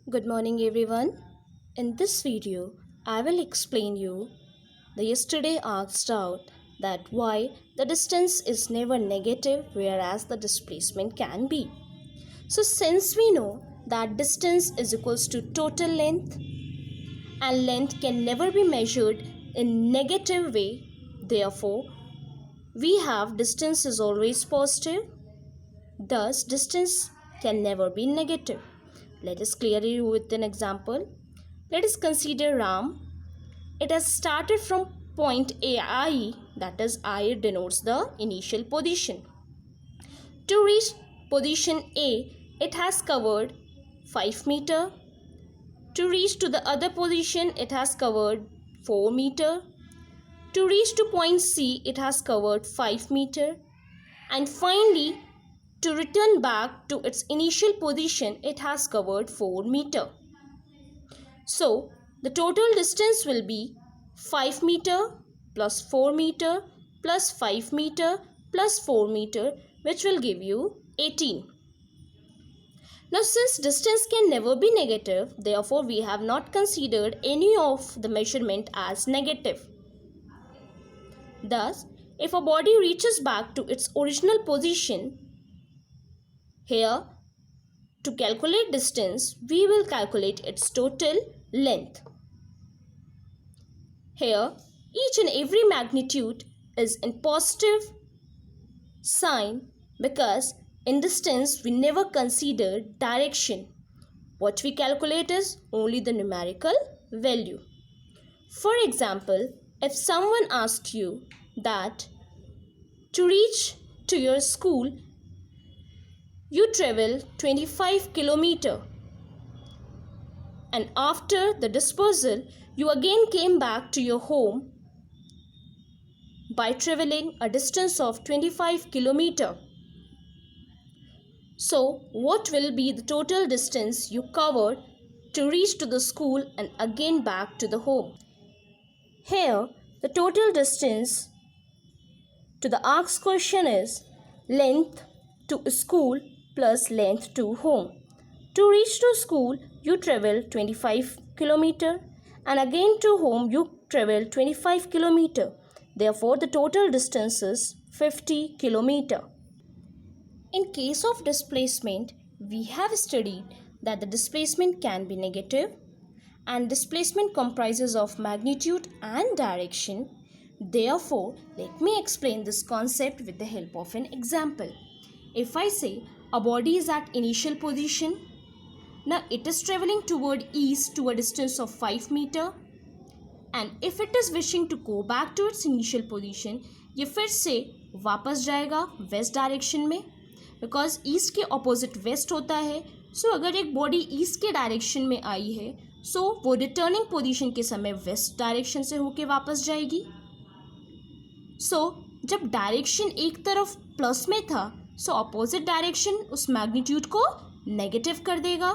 Good morning everyone. In this video, I will explain you the yesterday asked out that why the distance is never negative whereas the displacement can be. So since we know that distance is equals to total length and length can never be measured in negative way, therefore we have distance is always positive, thus distance can never be negative. Let us clear it with an example. Let us consider Ram. It has started from point I, that is I denotes the initial position. To reach position A, it has covered 5 meter. To reach to the other position, it has covered 4 meter. To reach to point C, it has covered 5 meter. And finally, to return back to its initial position, it has covered 4 meter. So, the total distance will be 5 meter plus 4 meter plus 5 meter plus 4 meter, which will give you 18. Now, since distance can never be negative, therefore we have not considered any of the measurement as negative. Thus, if a body reaches back to its original position, here to calculate distance, we will calculate its total length. Here, each and every magnitude is in positive sign because in distance we never consider direction. What we calculate is only the numerical value. For example, if someone asked you that to reach to your school, you travel 25 kilometers and after the dispersal, you again came back to your home by traveling a distance of 25 kilometers. So, what will be the total distance you covered to reach to the school and again back to the home? Here, the total distance to the asked question is length to school plus length to home. To reach to school, you travel 25 kilometers and again to home you travel 25 kilometers. Therefore, the total distance is 50 kilometers. In case of displacement, we have studied that the displacement can be negative and displacement comprises of magnitude and direction. Therefore, let me explain this concept with the help of an example. If I say a body is at initial position, now it is traveling toward east to a distance of 5 meter and if it is wishing to go back to its initial position, ये फिर से वापस जाएगा west direction में because east के opposite waste होता है. सो अगर एक बॉडी ईस्ट के डायरेक्शन में आई है सो वो रिटर्निंग पोजीशन के समय वेस्ट डायरेक्शन से होके वापस जाएगी. सो जब डायरेक्शन एक तरफ प्लस में था सो ऑपोजिट डायरेक्शन उस मैग्नीट्यूड को नेगेटिव कर देगा.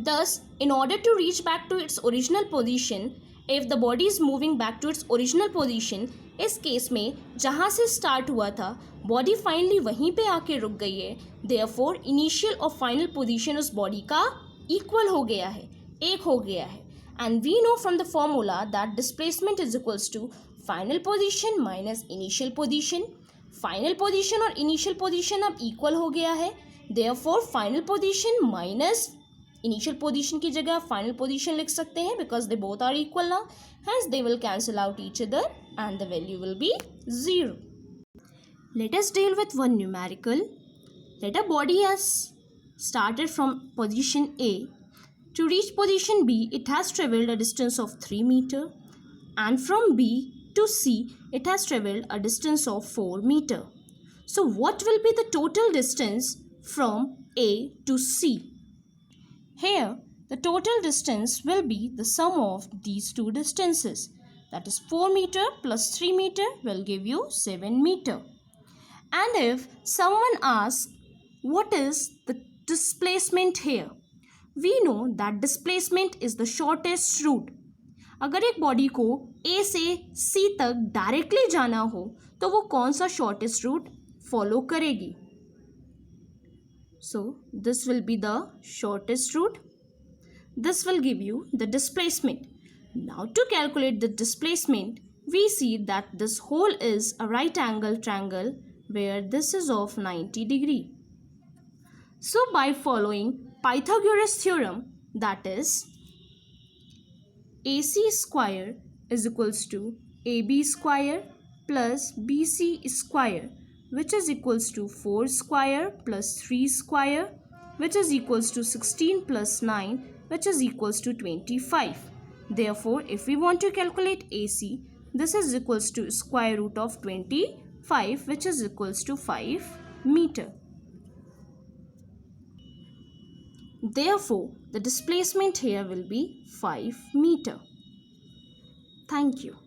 Thus, in order to reach back to its original position, if the body is moving back to its original position, इस केस में जहाँ से स्टार्ट हुआ था बॉडी फाइनली वहीं पे आके रुक गई है. Therefore, इनिशियल और फाइनल पोजीशन उस बॉडी का इक्वल हो गया है, एक हो गया है. And we know from the formula that displacement is equals to final position minus initial position. Final position और इनिशियल पोजीशन अब इक्वल हो गया है. Therefore, final position minus initial position की जगह फाइनल पोजीशन लिख सकते हैं because they both are equal now. Hence they will cancel out each other and the value will be 0. Let us deal with one numerical. Let a body has started from position A. To reach position B, it has traveled a distance of 3 meter and from B to C, it has traveled a distance of 4 meter. So what will be the total distance from A to C? Here, the total distance will be the sum of these two distances. That is 4 meter plus 3 meter will give you 7 meter. And if someone asks, what is the displacement here? We know that displacement is the shortest route. अगर एक body को A से C तक directly जाना हो तो वो कौन सा शॉर्टेस्ट रूट फॉलो करेगी? So, this will be the shortest route. This will give you the displacement. Now to calculate the displacement, we see that this hole is a right angle triangle where this is of 90 degree. So by following Pythagoras theorem, that is AC square is equals to AB square plus BC square, which is equals to 4 square plus 3 square, which is equals to 16 plus 9, which is equals to 25. Therefore, if we want to calculate AC, this is equals to square root of 25, which is equals to 5 meter. Therefore, the displacement here will be 5 meter. Thank you.